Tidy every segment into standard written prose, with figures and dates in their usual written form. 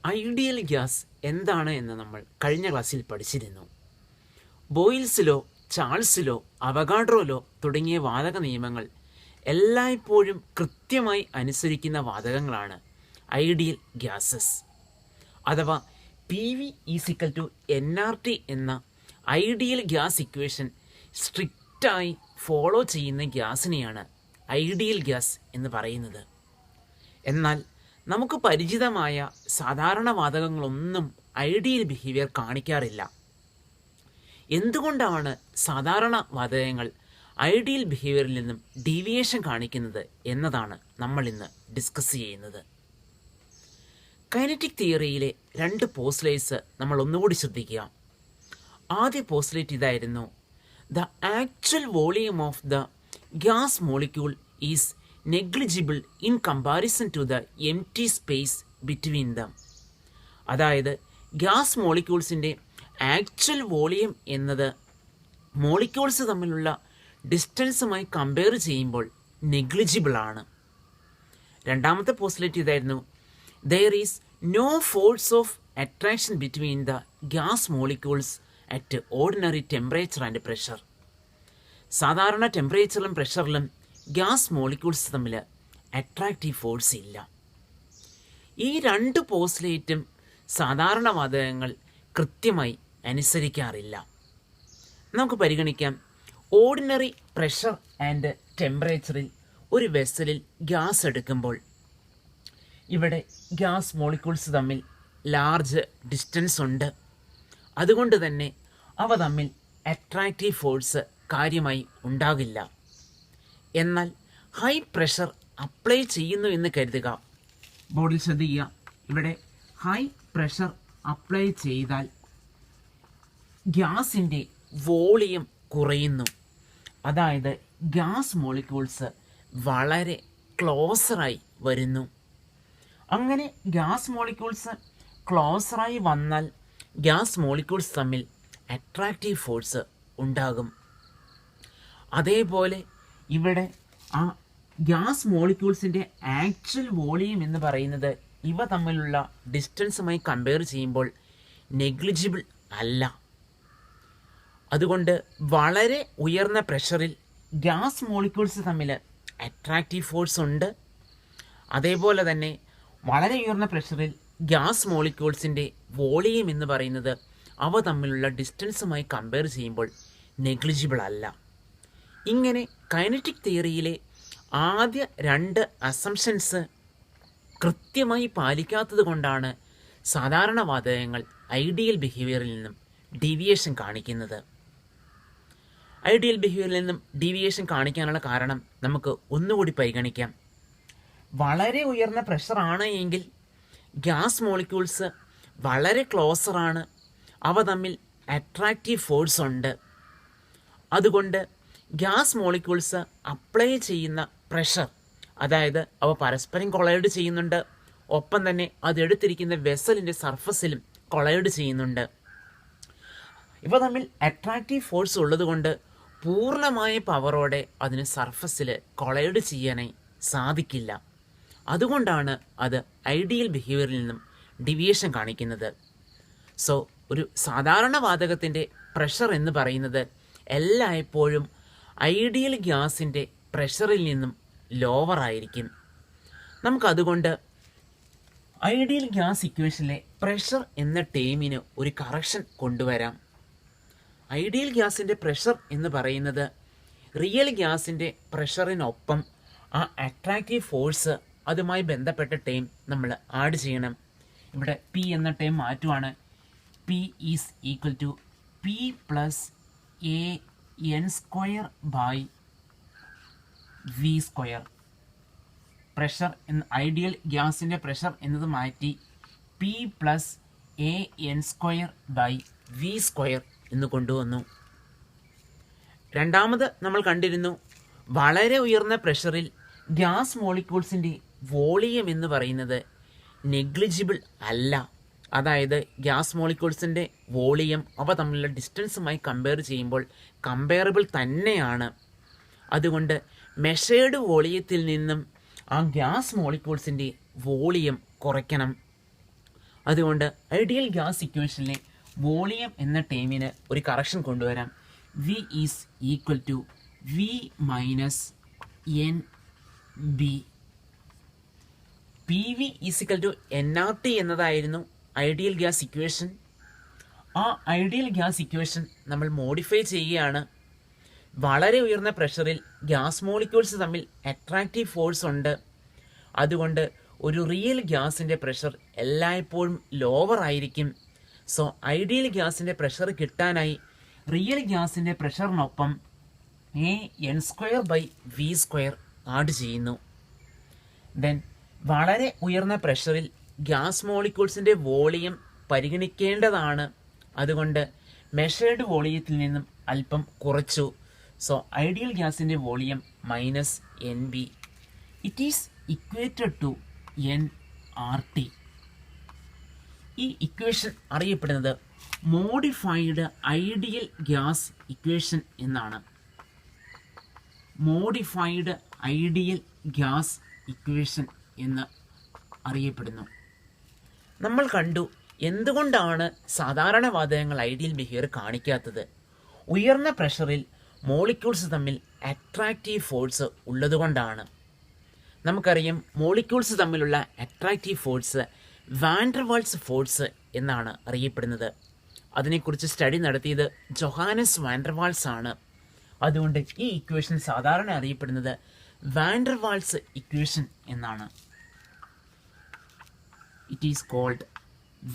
Ideal gas എന്താണ് എന്ന് നമ്മൾ കഴിഞ്ഞ ക്ലാസ്സിൽ പഠിച്ചിരുന്നു. ബോയിൽസിലോ ചാൾസിലോ അവഗാഡ്രോയിലോ തുടങ്ങിയ വാതക നിയമങ്ങൾ എല്ലായ്പ്പോഴും കൃത്യമായി അനുസരിക്കുന്ന വാതകങ്ങളാണ് ഐഡിയൽ ഗ്യാസസ്. അഥവാ PV=nRT എന്ന ഐഡിയൽ ഗ്യാസ് ഇക്വേഷൻ സ്ട്രിക്റ്റായി ഫോളോ ചെയ്യുന്ന ഗ്യാസിനെയാണ് ഐഡിയൽ ഗ്യാസ് എന്ന് പറയുന്നത്. എന്നാൽ നമുക്ക് പരിചിതമായ സാധാരണ വാതകങ്ങളൊന്നും ഐഡിയൽ ബിഹേവിയർ കാണിക്കാറില്ല. എന്തുകൊണ്ടാണ് സാധാരണ വാതകങ്ങൾ ഐഡിയൽ ബിഹേവിയറിൽ നിന്നും ഡീവിയേഷൻ കാണിക്കുന്നത് എന്നതാണ് നമ്മൾ ഇന്ന് ഡിസ്കസ് ചെയ്യുന്നത്. കൈനറ്റിക് തിയറിയിലെ 2 പോസ്റ്റുലേറ്റ്സ് നമ്മൾ ഒന്നുകൂടി ശ്രദ്ധിക്കുക. ആദ്യ പോസ്റ്റുലേറ്റ് ഇതായിരുന്നു: the actual volume of the gas molecule is negligible in comparison to the empty space between them. അതായത് ഗ്യാസ് മോളിക്യൂൾസിൻ്റെ ആക്ച്വൽ വോളിയം എന്നത് മോളിക്യൂൾസ് തമ്മിലുള്ള ഡിസ്റ്റൻസുമായി കമ്പയർ ചെയ്യുമ്പോൾ നെഗ്ലിജിബിൾ ആണ്. രണ്ടാമത്തെ പോസ്റ്റുലേറ്റ് ഇതായിരുന്നു: there is no force of attraction between the gas molecules at ordinary temperature and pressure. സാധാരണ ടെമ്പറേച്ചറിലും പ്രഷറിലും ഗ്യാസ് മോളിക്യൂൾസ് തമ്മിൽ അട്രാക്റ്റീവ് ഫോഴ്സ് ഇല്ല. ഈ 2 പോസ്റ്റുലേറ്റും സാധാരണ വാതകങ്ങൾ കൃത്യമായി അനുസരിക്കാറില്ല. നമുക്ക് പരിഗണിക്കാം. ഓർഡിനറി പ്രഷർ ആൻഡ് ടെമ്പറേച്ചറിൽ ഒരു വെസലിൽ ഗ്യാസ് എടുക്കുമ്പോൾ ഇവിടെ ഗ്യാസ് മോളിക്യൂൾസ് തമ്മിൽ ലാർജ് ഡിസ്റ്റൻസ് ഉണ്ട്. അതുകൊണ്ട് തന്നെ അവ തമ്മിൽ അട്രാക്റ്റീവ് ഫോഴ്സ് കാര്യമായി ഉണ്ടാകില്ല. എന്നാൽ ഹൈ പ്രഷർ അപ്ലൈ ചെയ്യുന്നു എന്ന് കരുതുക. ബോർഡിൽ ശ്രദ്ധിക്കുക, ഇവിടെ ഹൈ പ്രഷർ അപ്ലൈ ചെയ്താൽ ഗ്യാസിൻ്റെ വോളിയം കുറയുന്നു. അതായത് ഗ്യാസ് മോളിക്യൂൾസ് വളരെ ക്ലോസറായി വരുന്നു. അങ്ങനെ ഗ്യാസ് മോളിക്യൂൾസ് ക്ലോസറായി വന്നാൽ ഗ്യാസ് മോളിക്യൂൾസ് തമ്മിൽ അട്രാക്റ്റീവ് ഫോഴ്സ് ഉണ്ടാകും. അതേപോലെ ഇവിടെ ആ ഗ്യാസ് മോളിക്യൂൾസിൻ്റെ ആക്ച്വൽ വോളിയം എന്ന് പറയുന്നത് ഇവ തമ്മിലുള്ള ഡിസ്റ്റൻസുമായി കമ്പയർ ചെയ്യുമ്പോൾ നെഗ്ലിജിബിൾ അല്ല. അതുകൊണ്ട് വളരെ ഉയർന്ന പ്രഷറിൽ ഗ്യാസ് മോളിക്യൂൾസ് തമ്മിൽ അട്രാക്റ്റീവ് ഫോഴ്സ് ഉണ്ട്. അതേപോലെ തന്നെ വളരെ ഉയർന്ന പ്രഷറിൽ ഗ്യാസ് മോളിക്യൂൾസിൻ്റെ വോളിയം എന്ന് പറയുന്നത് അവ തമ്മിലുള്ള ഡിസ്റ്റൻസുമായി കമ്പയർ ചെയ്യുമ്പോൾ നെഗ്ലിജിബിൾ അല്ല. ഇങ്ങനെ കൈനറ്റിക് തിയറിയിലെ ആദ്യ 2 അസംഷൻസ് കൃത്യമായി പാലിക്കാത്തത് കൊണ്ടാണ് സാധാരണ വാതകങ്ങൾ ഐഡിയൽ ബിഹേവിയറിൽ നിന്നും ഡീവിയേഷൻ കാണിക്കുന്നത്. ഐഡിയൽ ബിഹേവിയറിൽ നിന്നും ഡീവിയേഷൻ കാണിക്കാനുള്ള കാരണം നമുക്ക് ഒന്നുകൂടി പരിഗണിക്കാം. വളരെ ഉയർന്ന പ്രഷറാണ് എങ്കിൽ ഗ്യാസ് മോളിക്യൂൾസ് വളരെ ക്ലോസറാണ്, അവ തമ്മിൽ അട്രാക്റ്റീവ് ഫോഴ്സ് ഉണ്ട്. അതുകൊണ്ട് ഗ്യാസ് മോളിക്യൂൾസ് അപ്ലൈ ചെയ്യുന്ന പ്രഷർ, അതായത് അവ പരസ്പരം കൊളൈഡ് ചെയ്യുന്നുണ്ട്, ഒപ്പം തന്നെ അതെടുത്തിരിക്കുന്ന വെസലിൻ്റെ സർഫസിലും കൊളൈഡ് ചെയ്യുന്നുണ്ട്. ഇവ തമ്മിൽ അട്രാക്റ്റീവ് ഫോഴ്സ് ഉള്ളതുകൊണ്ട് പൂർണ്ണമായ പവറോടെ അതിന് സർഫസിൽ കൊളൈഡ് ചെയ്യാനായി സാധിക്കില്ല. അതുകൊണ്ടാണ് അത് ഐഡിയൽ ബിഹേവിയറിൽ നിന്നും ഡീവിയേഷൻ കാണിക്കുന്നത്. സോ ഒരു സാധാരണ വാതകത്തിൻ്റെ പ്രഷർ എന്ന് പറയുന്നത് എല്ലായ്പ്പോഴും ഐഡിയൽ ഗ്യാസിൻ്റെ പ്രഷറിൽ നിന്നും ലോവർ ആയിരിക്കും. നമുക്കതുകൊണ്ട് ഐഡിയൽ ഗ്യാസ് ഇക്വേഷനിലെ പ്രഷർ എന്ന ടേമിന് ഒരു കറക്ഷൻ കൊണ്ടുവരാം. ഐഡിയൽ ഗ്യാസിൻ്റെ പ്രഷർ എന്ന് പറയുന്നത് റിയൽ ഗ്യാസിൻ്റെ പ്രഷറിനൊപ്പം ആ അട്രാക്റ്റീവ് ഫോഴ്സ് അതുമായി ബന്ധപ്പെട്ട ടേം നമ്മൾ ആഡ് ചെയ്യണം. ഇവിടെ പി എന്ന ടേം മാറ്റുവാണ്. P is equal to P plus AN² by V². Pressure എന്ന ഐഡിയൽ ഗ്യാസിൻ്റെ പ്രഷർ എന്നത് മാറ്റി P plus AN² by V² എന്ന് കൊണ്ടുവന്നു. രണ്ടാമത് നമ്മൾ കണ്ടിരുന്നു, വളരെ ഉയർന്ന പ്രഷറിൽ ഗ്യാസ് മോളിക്യൂൾസിൻ്റെ വോളിയം എന്ന് പറയുന്നത് നെഗ്ലിജിബിൾ അല്ല. അതായത് ഗ്യാസ് മോളിക്യൂൾസിൻ്റെ വോളിയം അവ തമ്മിലുള്ള ഡിസ്റ്റൻസുമായി കമ്പയർ ചെയ്യുമ്പോൾ കമ്പയറബിൾ തന്നെയാണ്. അതുകൊണ്ട് മെഷേർഡ് വോളിയത്തിൽ നിന്നും ആ ഗ്യാസ് മോളിക്യൂൾസിൻ്റെ വോളിയം കുറയ്ക്കണം. അതുകൊണ്ട് ഐഡിയൽ ഗ്യാസ് ഇക്വേഷനിലെ വോളിയം എന്ന ടേമിന് ഒരു കറക്ഷൻ കൊണ്ടുവരാം. V is equal to V minus N B. P V is equal to N R T എന്നതായിരുന്നു ഐഡിയൽ ഗ്യാസ് ഇക്വേഷൻ. ആ ഐഡിയൽ ഗ്യാസ് ഇക്വേഷൻ നമ്മൾ മോഡിഫൈ ചെയ്യുകയാണ്. വളരെ ഉയർന്ന പ്രഷറിൽ ഗ്യാസ് മോളിക്യൂൾസ് തമ്മിൽ അട്രാക്റ്റീവ് ഫോഴ്സ് ഉണ്ട്. അതുകൊണ്ട് ഒരു റിയൽ ഗ്യാസിൻ്റെ പ്രഷർ എല്ലായ്പ്പോഴും ലോവർ ആയിരിക്കും. സോ ഐഡിയൽ ഗ്യാസിൻ്റെ പ്രഷർ കിട്ടാനായി റിയൽ ഗ്യാസിൻ്റെ പ്രഷറിനൊപ്പം AN²/V² ആഡ് ചെയ്യുന്നു. ദെൻ വളരെ ഉയർന്ന പ്രഷറിൽ ഗ്യാസ് മോളിക്യൂൾസിൻ്റെ വോളിയം പരിഗണിക്കേണ്ടതാണ്. അതുകൊണ്ട് മെഷേർഡ് വോളിയത്തിൽ നിന്നും അല്പം കുറച്ചു. സോ ഐഡിയൽ ഗ്യാസിൻ്റെ volume -NB. It is equated to nRT. ഈ ഇക്വേഷൻ അറിയപ്പെടുന്നത് മോഡിഫൈഡ് ഐഡിയൽ ഗ്യാസ് ഇക്വേഷൻ എന്നാണ്. മോഡിഫൈഡ് ഐഡിയൽ ഗ്യാസ് ഇക്വേഷൻ എന്ന് അറിയപ്പെടുന്നു. നമ്മൾ കണ്ടു എന്തുകൊണ്ടാണ് സാധാരണ വാതകങ്ങൾ ഐഡിയൽ ബിഹേവിയർ കാണിക്കാത്തത്. ഉയർന്ന പ്രഷറിൽ മോളിക്യൂൾസ് തമ്മിൽ അട്രാക്റ്റീവ് ഫോഴ്സ് ഉള്ളതുകൊണ്ടാണ്. നമുക്കറിയാം മോളിക്യൂൾസ് തമ്മിലുള്ള അട്രാക്റ്റീവ് ഫോഴ്സ് വാൻഡർവാൾസ് ഫോഴ്സ് എന്നാണ് അറിയപ്പെടുന്നത്. അതിനെക്കുറിച്ച് സ്റ്റഡി നടത്തിയത് ജോഹാനസ് വാൻഡർവാൾസ് ആണ്. അതുകൊണ്ട് ഈ ഇക്വേഷൻ സാധാരണ അറിയപ്പെടുന്നത് വാൻഡർവാൾസ് ഇക്വേഷൻ എന്നാണ്. It is called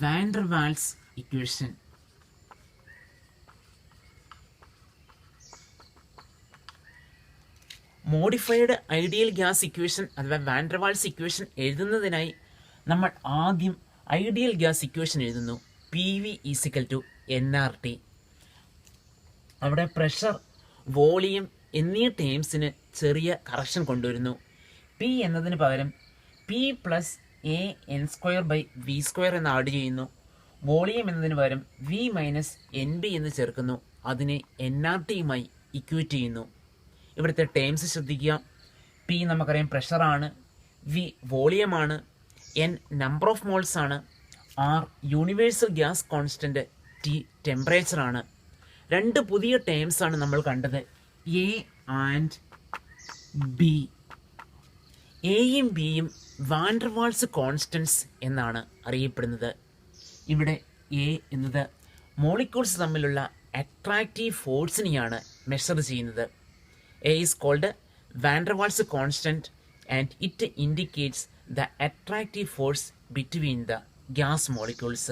van der Waals equation. Modified ideal gas equation അഥവാ വാൻഡർവാൾസ് ഇക്വേഷൻ എഴുതുന്നതിനായി നമ്മൾ ആദ്യം ഐഡിയൽ ഗ്യാസ് ഇക്വേഷൻ എഴുതുന്നു. PV = nRT. അവിടെ പ്രഷർ, വോളിയം എന്നീ ടേംസിന് ചെറിയ കറക്ഷൻ കൊണ്ടുവരുന്നു. P എന്നതിന് പകരം P + AN²/V² എന്ന് ആഡ് ചെയ്യുന്നു. വോളിയം എന്നതിന് പകരം V - NB എന്ന് ചേർക്കുന്നു. അതിനെ nRTയുമായി ഇക്വേറ്റ് ചെയ്യുന്നു. ഇവിടുത്തെ ടേംസ് ശ്രദ്ധിക്കുക. P നമുക്കറിയാം പ്രഷറാണ്, V വോളിയമാണ്, N number of moles ആണ്, R universal gas constant, T ടെമ്പറേച്ചറാണ്. രണ്ട് പുതിയ ടേംസ് ആണ് നമ്മൾ കണ്ടത്, A ആൻഡ് B. എയും ബിയും വാൻഡർവാൾസ് കോൺസ്റ്റൻസ് എന്നാണ് അറിയപ്പെടുന്നത്. ഇവിടെ A എന്നത് മോളിക്യൂൾസ് തമ്മിലുള്ള അട്രാക്റ്റീവ് ഫോഴ്സിനെയാണ് മെഷർ ചെയ്യുന്നത്. A is called Vanderwaals constant and it indicates the attractive force between the gas molecules.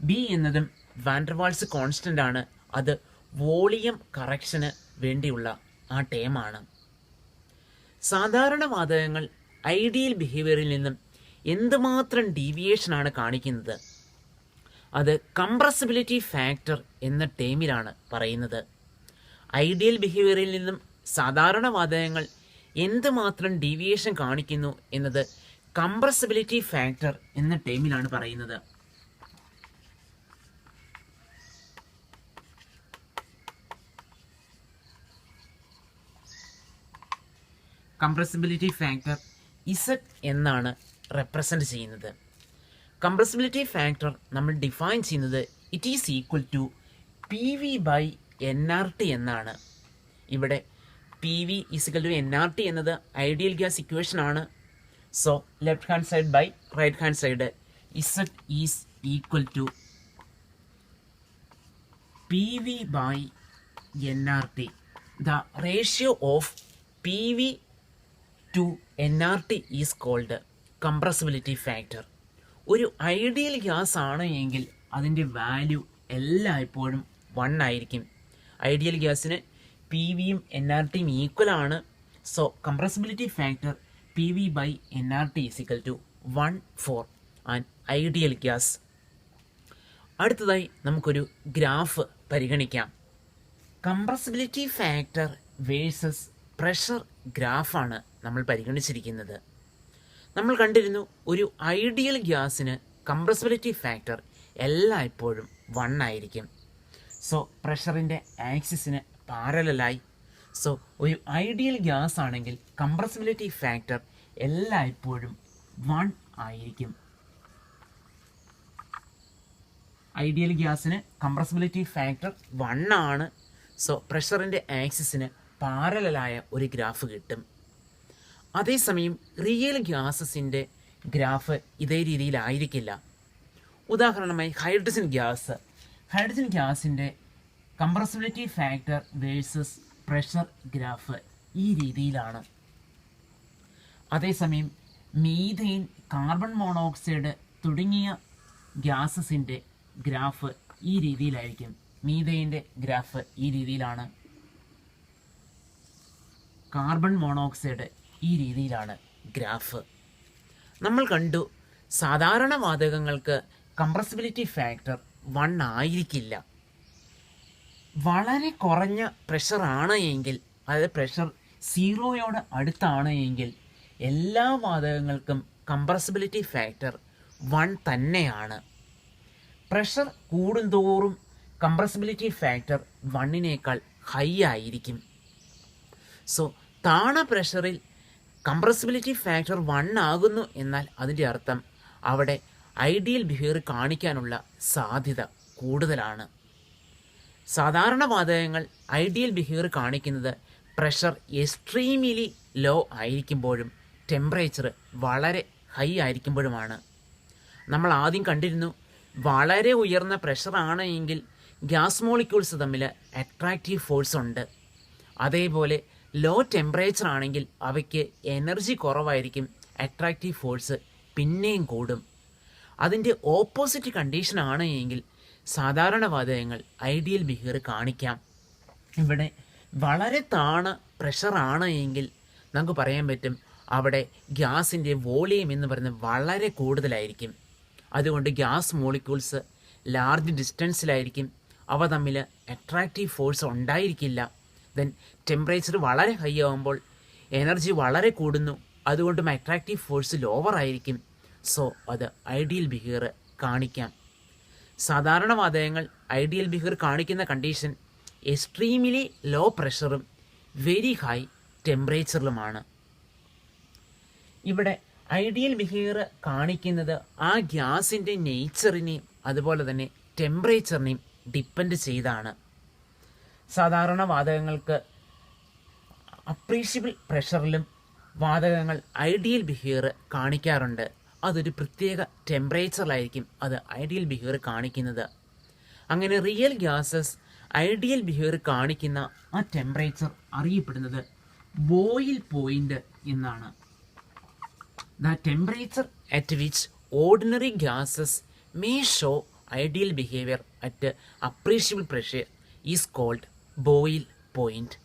B എന്നതും വാൻഡർവാൾസ് കോൺസ്റ്റൻ്റ് ആണ്. അത് വോളിയം കറക്ഷന് വേണ്ടിയുള്ള ആ ടേമാണ്. സാധാരണ വാതകങ്ങൾ ഐഡിയൽ ബിഹേവിയറിൽ നിന്നും എന്തുമാത്രം ഡീവിയേഷനാണ് കാണിക്കുന്നത് അത് കംപ്രസിബിലിറ്റി ഫാക്ടർ എന്ന ടേമിലാണ് പറയുന്നത്. ഐഡിയൽ ബിഹേവിയറിൽ നിന്നും സാധാരണ വാതകങ്ങൾ എന്തുമാത്രം ഡീവിയേഷൻ കാണിക്കുന്നു എന്നത് കംപ്രസിബിലിറ്റി ഫാക്ടർ എന്ന ടേമിലാണ് പറയുന്നത്. കംപ്രസിബിലിറ്റി ഫാക്ടർ Z എന്നാണ് റെപ്രസെൻ്റ് ചെയ്യുന്നത്. കംപ്രസിബിലിറ്റി ഫാക്ടർ നമ്മൾ ഡിഫൈൻ ചെയ്യുന്നത് it is equal to PV/nRT എന്നാണ്. ഇവിടെ PV = nRT എന്നത് ഐഡിയൽ ഗ്യാസ് ഇക്വേഷൻ ആണ്. So left hand side by right hand side Z is equal to PV/nRT. The ratio of PV to nRT is called compressibility factor. ഒരു ideal gas ആണ് എങ്കിൽ അതിൻ്റെ value എല്ലായ്പ്പോഴും 1 ആയിരിക്കും. ഐഡിയൽ ഗ്യാസിന് PVയും nRTയും ഈക്വൽ ആണ്. So compressibility factor PV/nRT = 1 for an ideal gas. അടുത്തതായി നമുക്കൊരു ഗ്രാഫ് പരിഗണിക്കാം. കംപ്രസിബിലിറ്റി ഫാക്ടർ വേഴ്സസ് പ്രഷർ ഗ്രാഫാണ് നമ്മൾ പരിഗണിച്ചിരിക്കുന്നത്. നമ്മൾ കണ്ടിരുന്നു ഒരു ഐഡിയൽ ഗ്യാസിന് കംപ്രസിബിലിറ്റി ഫാക്ടർ എല്ലായ്പ്പോഴും 1 ആയിരിക്കും. സോ പ്രഷറിൻ്റെ ആക്സിസിന് പാരലായി. സോ ഒരു ഐഡിയൽ ഗ്യാസ് ആണെങ്കിൽ കംപ്രസിബിലിറ്റി ഫാക്ടർ എല്ലായ്പ്പോഴും 1 ആയിരിക്കും. ഐഡിയൽ ഗ്യാസിന് കംപ്രസിബിലിറ്റി ഫാക്ടർ 1 ആണ്. സോ പ്രഷറിൻ്റെ ആക്സിസിന് പാരലായ ഒരു ഗ്രാഫ് കിട്ടും. അതേസമയം റിയൽ ഗ്യാസസിൻ്റെ ഗ്രാഫ് ഇതേ രീതിയിലായിരിക്കില്ല. ഉദാഹരണമായി ഹൈഡ്രജൻ ഗ്യാസിൻ്റെ compressibility factor versus pressure graph ഈ രീതിയിലാണ്. അതേസമയം മീഥെയ്ൻ, കാർബൺ മോണോക്സൈഡ് തുടങ്ങിയ ഗ്യാസസിൻ്റെ ഗ്രാഫ് ഈ രീതിയിലായിരിക്കും. മീഥെയ്ൻ്റെ ഗ്രാഫ് ഈ രീതിയിലാണ്, കാർബൺ മോണോക്സൈഡ് ഈ രീതിയിലാണ് ഗ്രാഫ്. നമ്മൾ കണ്ടു സാധാരണ വാതകങ്ങൾക്ക് കംപ്രസിബിലിറ്റി ഫാക്ടർ 1 ആയിരിക്കില്ല. വളരെ കുറഞ്ഞ പ്രഷറാണ് എങ്കിൽ, അതായത് പ്രഷർ 0യോട് അടുത്താണ് എങ്കിൽ എല്ലാ വാതകങ്ങൾക്കും കംപ്രസിബിലിറ്റി ഫാക്ടർ 1 തന്നെയാണ്. പ്രഷർ കൂടുന്തോറും കംപ്രസിബിലിറ്റി ഫാക്ടർ 1നേക്കാൾ ഹൈ ആയിരിക്കും. സോ താണ പ്രഷറിൽ കംപ്രസിബിലിറ്റി ഫാക്ടർ 1 ആകുന്നു എന്നാൽ അതിൻ്റെ അർത്ഥം അവിടെ ഐഡിയൽ ബിഹേവിയർ കാണിക്കാനുള്ള സാധ്യത കൂടുതലാണ്. സാധാരണ വാതകങ്ങൾ ഐഡിയൽ ബിഹേവിയർ കാണിക്കുന്നത് പ്രഷർ എക്സ്ട്രീമിലി ലോ ആയിരിക്കുമ്പോഴും ടെമ്പറേച്ചർ വളരെ ഹൈ ആയിരിക്കുമ്പോഴുമാണ്. നമ്മൾ ആദ്യം കണ്ടിരുന്നു വളരെ ഉയർന്ന പ്രഷറാണ് എങ്കിൽ ഗ്യാസ് മോളിക്യൂൾസ് തമ്മിൽ അട്രാക്റ്റീവ് ഫോഴ്സ് ഉണ്ട്. അതേപോലെ ലോ ടെമ്പറേച്ചർ ആണെങ്കിൽ അവയ്ക്ക് എനർജി കുറവായിരിക്കും, അട്രാക്റ്റീവ് ഫോഴ്സ് പിന്നെയും കൂടും. അതിൻ്റെ ഓപ്പോസിറ്റ് കണ്ടീഷനാണ് എങ്കിൽ സാധാരണ വാതകങ്ങൾ ഐഡിയൽ ബിഹേവിയർ കാണിക്കാം. ഇവിടെ വളരെ താണ പ്രഷറാണ് എങ്കിൽ നമുക്ക് പറയാൻ പറ്റും അവിടെ ഗ്യാസിൻ്റെ വോളിയം എന്ന് പറയുന്നത് വളരെ കൂടുതലായിരിക്കും. അതുകൊണ്ട് ഗ്യാസ് മോളിക്യൂൾസ് ലാർജ് ഡിസ്റ്റൻസിലായിരിക്കും, അവ തമ്മിൽ അട്രാക്റ്റീവ് ഫോഴ്സ് ഉണ്ടായിരിക്കില്ല. ദെൻ ടെമ്പറേച്ചർ വളരെ ഹൈ ആകുമ്പോൾ എനർജി വളരെ കൂടുന്നു, അതുകൊണ്ടും അട്രാക്റ്റീവ് ഫോഴ്സ് ലോവർ ആയിരിക്കും. സോ അത് ഐഡിയൽ ബിഹേവിയർ കാണിക്കാം. സാധാരണ വാതകങ്ങൾ ഐഡിയൽ ബിഹേവിയർ കാണിക്കുന്ന കണ്ടീഷൻ എക്സ്ട്രീമിലി ലോ പ്രഷറും വെരി ഹൈ ടെമ്പറേച്ചറിലുമാണ്. ഇവിടെ ഐഡിയൽ ബിഹേവിയർ കാണിക്കുന്നത് ആ ഗ്യാസിൻ്റെ നേച്ചറിനെയും അതുപോലെ തന്നെ ടെമ്പറേച്ചറിനെയും ഡിപ്പെൻഡ് ചെയ്താണ്. സാധാരണ വാതകങ്ങൾക്ക് അപ്രീഷ്യബിൾ പ്രഷറിലും വാതകങ്ങൾ ഐഡിയൽ ബിഹേവിയർ കാണിക്കാറുണ്ട്. അതൊരു പ്രത്യേക ടെമ്പറേച്ചറിലായിരിക്കും അത് ഐഡിയൽ ബിഹേവിയർ കാണിക്കുന്നത്. അങ്ങനെ റിയൽ ഗ്യാസസ് ഐഡിയൽ ബിഹേവിയർ കാണിക്കുന്ന ആ ടെമ്പറേച്ചർ അറിയപ്പെടുന്നത് ബോയിൽ പോയിന്റ് എന്നാണ്. The temperature at which ordinary gases may show ideal behaviour at appreciable pressure is called Boyle point.